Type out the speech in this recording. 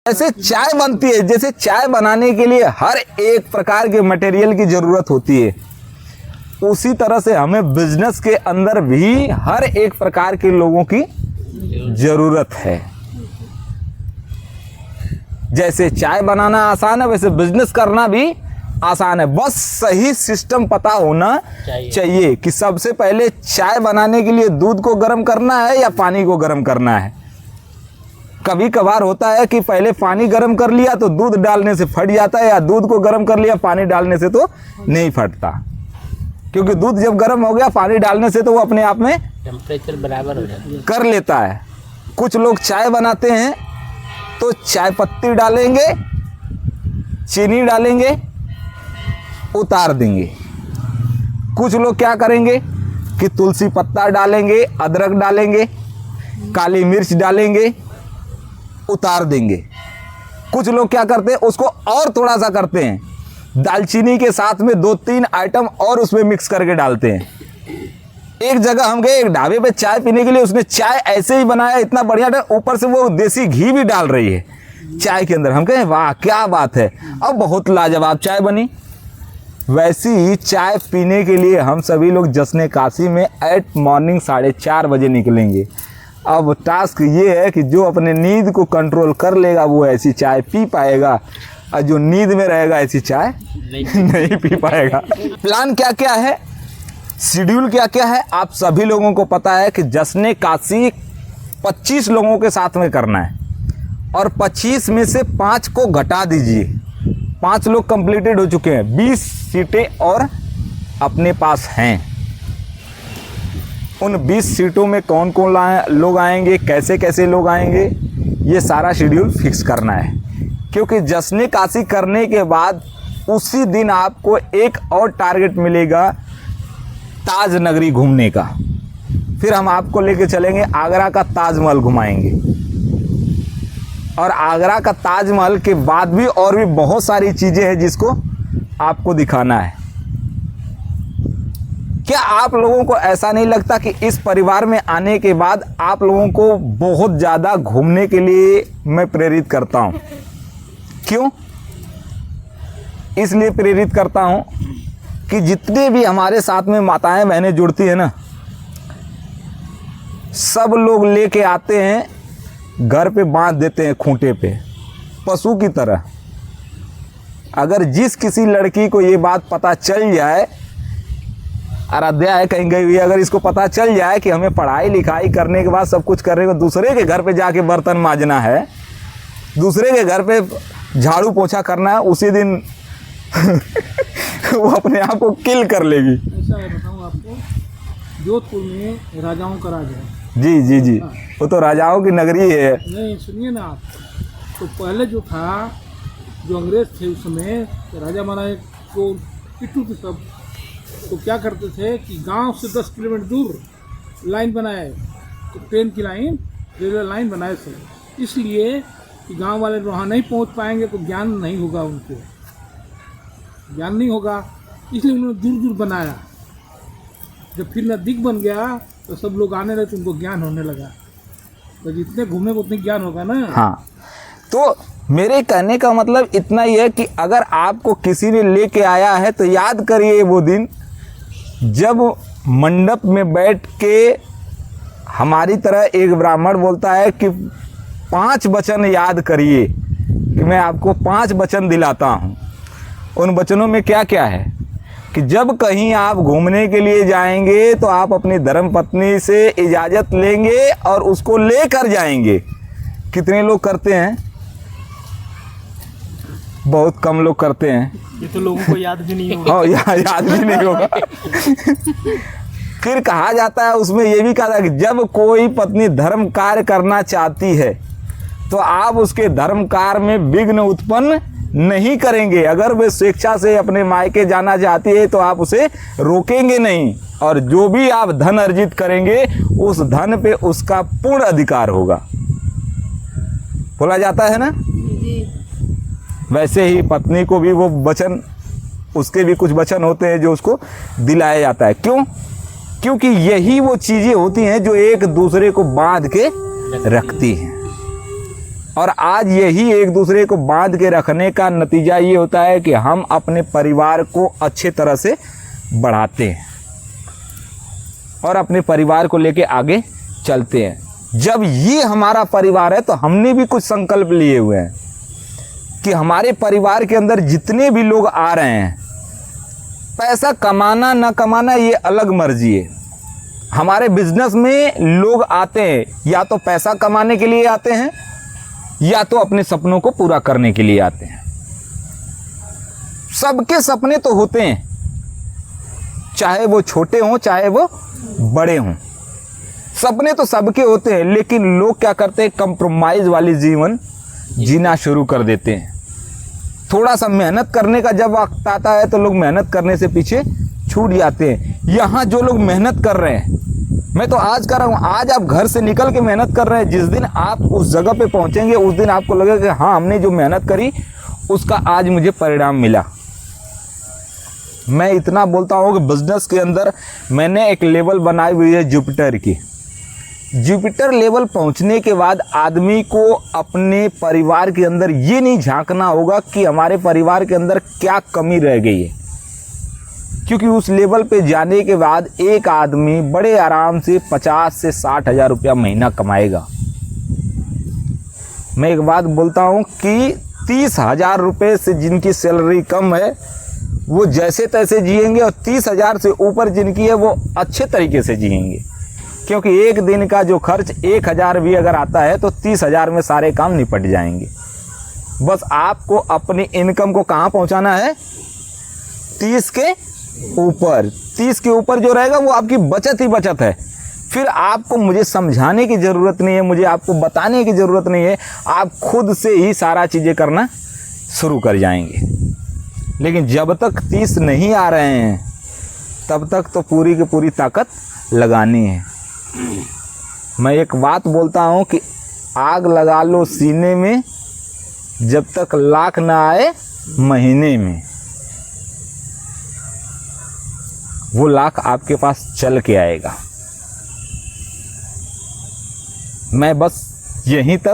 ऐसे चाय बनती है, जैसे चाय बनाने के लिए हर एक प्रकार के मटेरियल की ज़रूरत होती है, उसी तरह से हमें बिजनेस के अंदर भी हर एक प्रकार के लोगों की ज़रूरत है। जैसे चाय बनाना आसान है, वैसे बिजनेस करना भी आसान है। बस सही सिस्टम पता होना चाहिए कि सबसे पहले चाय बनाने के लिए दूध को गर्म करना है या पानी को गर्म करना है। कभी कभार होता है कि पहले पानी गर्म कर लिया तो दूध डालने से फट जाता है, या दूध को गर्म कर लिया पानी डालने से तो नहीं फटता, क्योंकि दूध जब गर्म हो गया पानी डालने से तो वो अपने आप में टेम्परेचर बराबर हो जाता है, कर लेता है। कुछ लोग चाय बनाते हैं तो चाय पत्ती डालेंगे, चीनी डालेंगे, उतार देंगे। कुछ लोग क्या करेंगे कि तुलसी पत्ता डालेंगे, अदरक डालेंगे, काली मिर्च डालेंगे, उतार देंगे। कुछ लोग क्या करते हैं, उसको और थोड़ा सा करते हैं, दालचीनी के साथ में 2-3 आइटम और उसमें मिक्स करके डालते हैं। एक जगह हम गए, एक ढाबे पे चाय पीने के लिए, उसने चाय ऐसे ही बनाया, इतना बढ़िया था, ऊपर से वो देसी घी भी डाल रही है चाय के अंदर। हम कहे वाह क्या बात है, अब बहुत लाजवाब चाय बनी। वैसी ही चाय पीने के लिए हम सभी लोग जश्न काशी में एट मॉर्निंग 4:30 बजे निकलेंगे। अब टास्क ये है कि जो अपने नींद को कंट्रोल कर लेगा वो ऐसी चाय पी पाएगा, और जो नींद में रहेगा ऐसी चाय नहीं पी पाएगा। प्लान क्या क्या है, शेड्यूल क्या क्या है, आप सभी लोगों को पता है कि जश्न काशी 25 लोगों के साथ में करना है, और 25 में से 5 को घटा दीजिए। 5 लोग कंप्लीटेड हो चुके हैं, 20 सीटें और अपने पास हैं। उन 20 सीटों में कौन कौन लोग आएंगे, कैसे कैसे लोग आएंगे, ये सारा शेड्यूल फिक्स करना है। क्योंकि जश्न काशी करने के बाद उसी दिन आपको एक और टारगेट मिलेगा ताज नगरी घूमने का। फिर हम आपको लेके चलेंगे आगरा का ताजमहल घुमाएंगे, और आगरा का ताजमहल के बाद भी और भी बहुत सारी चीज़ें हैं जिसको आपको दिखाना है। क्या आप लोगों को ऐसा नहीं लगता कि इस परिवार में आने के बाद आप लोगों को बहुत ज़्यादा घूमने के लिए मैं प्रेरित करता हूँ? क्यों इसलिए प्रेरित करता हूँ कि जितने भी हमारे साथ में माताएं बहनें जुड़ती हैं ना, सब लोग लेके आते हैं, घर पे बांध देते हैं खूंटे पे, पशु की तरह। अगर जिस किसी लड़की को ये बात पता चल जाए, आराध्या है कहीं गई हुई, अगर इसको पता चल जाए कि हमें पढ़ाई लिखाई करने के बाद सब कुछ करने के, दूसरे के घर पे जाके बर्तन मांजना है, दूसरे के घर पे झाड़ू पोछा करना है, उसी दिन वो अपने आप को किल कर लेगी। ऐसा है, बताऊँ आपको, जोधपुर में राजाओं का राज है। जी जी जी, वो तो राजाओं की नगरी है। नहीं सुनिए ना आप, तो पहले जो था, जो अंग्रेज थे उस समय, तो राजा महाराज को पिट्ठू थे सब, तो क्या करते थे कि गांव से 10 किलोमीटर दूर लाइन बनाए, तो ट्रेन की लाइन, रेलवे लाइन बनाए थे, इसलिए कि गांव वाले वहाँ नहीं पहुँच पाएंगे तो ज्ञान नहीं होगा, उनको ज्ञान नहीं होगा, इसलिए उन्होंने दूर दूर बनाया। जब फिर नज़दीक बन गया तो सब लोग आने लगे, तो उनको ज्ञान होने लगा। तो जितने घूमेंगे उतने ज्ञान होगा ना। हाँ, तो मेरे कहने का मतलब इतना ही है कि अगर आपको किसी ने लेके आया है तो याद करिए वो दिन जब मंडप में बैठ के हमारी तरह एक ब्राह्मण बोलता है कि 5 वचन याद करिए, कि मैं आपको 5 वचन दिलाता हूँ। उन वचनों में क्या क्या है कि जब कहीं आप घूमने के लिए जाएंगे तो आप अपनी धर्मपत्नी से इजाज़त लेंगे और उसको लेकर जाएंगे। कितने लोग करते हैं? बहुत कम लोग करते हैं। ये तो लोगों को याद भी नहीं होगा। हाँ, याद भी नहीं होगा। फिर कहा जाता है, उसमें ये भी कहा था कि जब कोई पत्नी धर्म कार्य करना चाहती है तो आप उसके धर्म कार्य में विघ्न उत्पन्न नहीं करेंगे। अगर वे स्वेच्छा से अपने मायके जाना चाहती है तो आप उसे रोकेंगे नहीं, और जो भी आप धन अर्जित करेंगे उस धन पे उसका पूर्ण अधिकार होगा, बोला जाता है ना। वैसे ही पत्नी को भी वो वचन, उसके भी कुछ वचन होते हैं जो उसको दिलाया जाता है। क्यों? क्योंकि यही वो चीज़ें होती हैं जो एक दूसरे को बांध के रखती हैं। और आज यही एक दूसरे को बांध के रखने का नतीजा ये होता है कि हम अपने परिवार को अच्छे तरह से बढ़ाते हैं और अपने परिवार को लेके आगे चलते हैं। जब ये हमारा परिवार है तो हमने भी कुछ संकल्प लिए हुए हैं कि हमारे परिवार के अंदर जितने भी लोग आ रहे हैं, पैसा कमाना ना कमाना ये अलग मर्जी है। हमारे बिजनेस में लोग आते हैं या तो पैसा कमाने के लिए आते हैं या तो अपने सपनों को पूरा करने के लिए आते हैं। सबके सपने तो होते हैं, चाहे वो छोटे हों चाहे वो बड़े हों, सपने तो सबके होते हैं। लेकिन लोग क्या करते हैं, कंप्रोमाइज वाली जीवन जीना शुरू कर देते हैं। थोड़ा सा मेहनत करने का जब वक्त आता है तो लोग मेहनत करने से पीछे छूट जाते हैं। यहाँ जो लोग मेहनत कर रहे हैं, मैं तो आज कर रहा हूँ, आज आप घर से निकल के मेहनत कर रहे हैं, जिस दिन आप उस जगह पे पहुँचेंगे उस दिन आपको लगेगा कि हाँ, हमने जो मेहनत करी उसका आज मुझे परिणाम मिला। मैं इतना बोलता हूँ कि बिजनेस के अंदर मैंने एक लेवल बनाई हुई है जुपिटर की। जुपिटर लेवल पहुंचने के बाद आदमी को अपने परिवार के अंदर ये नहीं झांकना होगा कि हमारे परिवार के अंदर क्या कमी रह गई है, क्योंकि उस लेवल पे जाने के बाद एक आदमी बड़े आराम से 50 से 60 हज़ार रुपया महीना कमाएगा। मैं एक बात बोलता हूँ कि 30,000 रुपये से जिनकी सैलरी कम है वो जैसे तैसे जिएंगे, और 30,000 से ऊपर जिनकी है वो अच्छे तरीके से जिएंगे, क्योंकि एक दिन का जो खर्च 1,000 भी अगर आता है तो 30,000 में सारे काम निपट जाएंगे। बस आपको अपनी इनकम को कहाँ पहुँचाना है, 30 के ऊपर। 30 के ऊपर जो रहेगा वो आपकी बचत ही बचत है। फिर आपको मुझे समझाने की ज़रूरत नहीं है, मुझे आपको बताने की ज़रूरत नहीं है, आप खुद से ही सारा चीज़ें करना शुरू कर जाएंगे। लेकिन जब तक 30 नहीं आ रहे हैं तब तक तो पूरी की पूरी ताकत लगानी है। मैं एक बात बोलता हूँ कि आग लगा लो सीने में, जब तक लाख ना आए महीने में, वो लाख आपके पास चल के आएगा। मैं बस यहीं तक